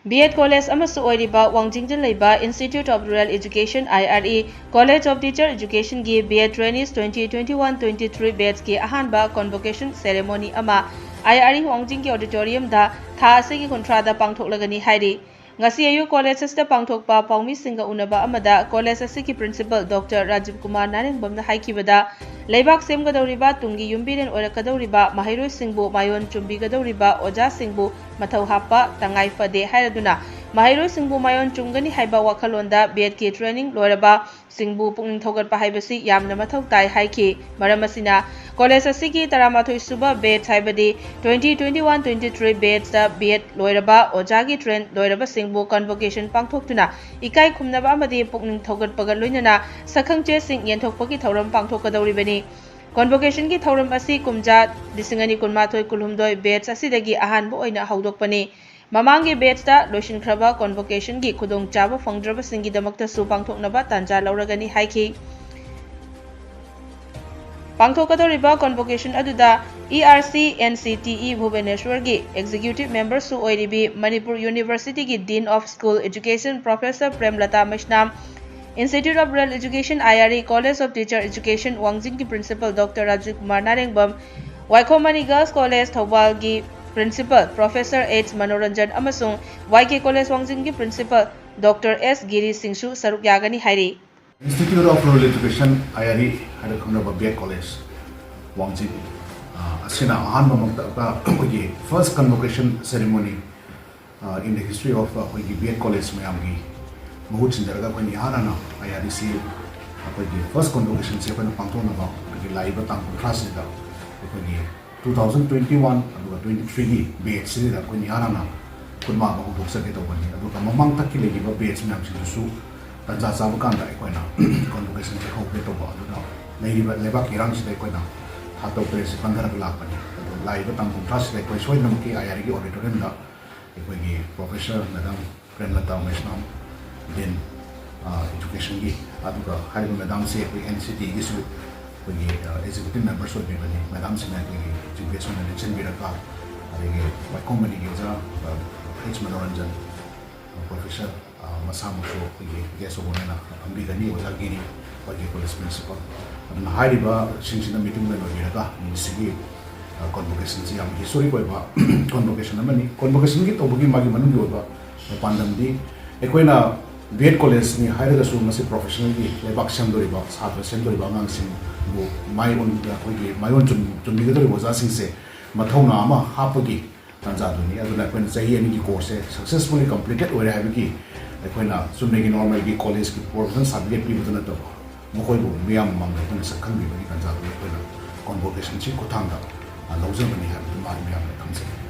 B.Ed College Amasu Oiriba Wangjing Laiba Institute of Rural Education IRE College of Teacher Education gi B.Ed Trainees 2021-23 batch ki Ahanba Convocation Ceremony ama IRE Wangjing ki auditorium da tha asigi kontrada Pangthoklagani hairi ngasi ayu college asta pangthokpa paumi singa unaba amada college asigi principal Dr. Rajiv Kumar Narengbamna haikibada Laibak semgadawriba tungi yumbiren oirakadawriba mahairoi singbu mayon chumbigadawriba oja singbu mathau hapa tangai fade hairaduna mahairoi singbu mayon chumgani haiba wakhalonda B.Ed ki training loiraba singbu pungning thogatpa haibasi yamna mathau tai haiki maramasina college asigi taramathoi suba B.Ed haibadi 2021-23 batch da B.Ed loiraba ojagi train loiraba singbu convocation pangthoktuna ikai khumnaba amadi pungning thogatpaga loinana sakhangche sing yenthokpagi thoram pangthokadawribani Convocation ki thauram asi kumja disingani kunmathoi kulhumdoi batch asidagi ahanba oina haudokpani mamangi batch da loishin khraba convocation gi khudong chaba phangdraba singi damakta su pangthoknaba tanja lauragani haiki pangthokadoriba convocation aduda IRE-CTE Bhubaneswar gi executive member su oiribi Manipur University gi Dean of School Education Professor Premlata Meshnam Institute of Rural Education IRE College of Teacher Education Wangjing ki Principal Dr. Rajiv Kumar Narengbam Waikhomani Girls College Thobal ki Principal Professor H. Manoranjan amasung YK College Wangjing ki Principal Dr. S. Giri Singsu saruk yagani hairi Institute of Rural Education IRE hada khumnaba B.Ed College Wangjing asina Ahanba mangta first convocation ceremony in the history of B.Ed College mayamgi mahut sinjaraga koi harana IRC first convocation se koi pangthona ba laiba tang class da koi 2021 aduga 23 gi batch se da koi harana kunma ba dok sa ke to bani aduga mamang takki legi ba batch nam su tanja sabu kan da koi na convocation se khau ke to ba aduga laiba leba kirang se koi na hato press 15 lakh bani laiba tang class se koi soi nam ki IRC auditorium da koi gi professor madam Premlata Meshnam then education gi aduga haiba madam se NCT gi su koi executive members of bani madam se na koi education na lecture bi raka adege Waikhomani gi ja H Manoranjan professor Masamusho koi guest obonena ambi gani oja giri koi college principal aduna haiba singsina meeting na bi raka ni sigi convocation ji am history koi ba convocation amani convocation gi tobugi magi manung gi ba pandam di ekoina B.Ed College ni hairaga su masi professional gi lebak semdori ba satra semdori ba ngang sing bu mai on koi gi mai on chun mi dori boza sing se mathona ama hapagi tanja duni aduna koina chahi ani gi course successfully completed ore ha gi koina sumne gi normal gi college gi professional certificate bi butuna to mokoi bu miam mang tun sakhang bi gi tanja duni koina convocation chi ko thang da lawjam ni ha ma miam thamse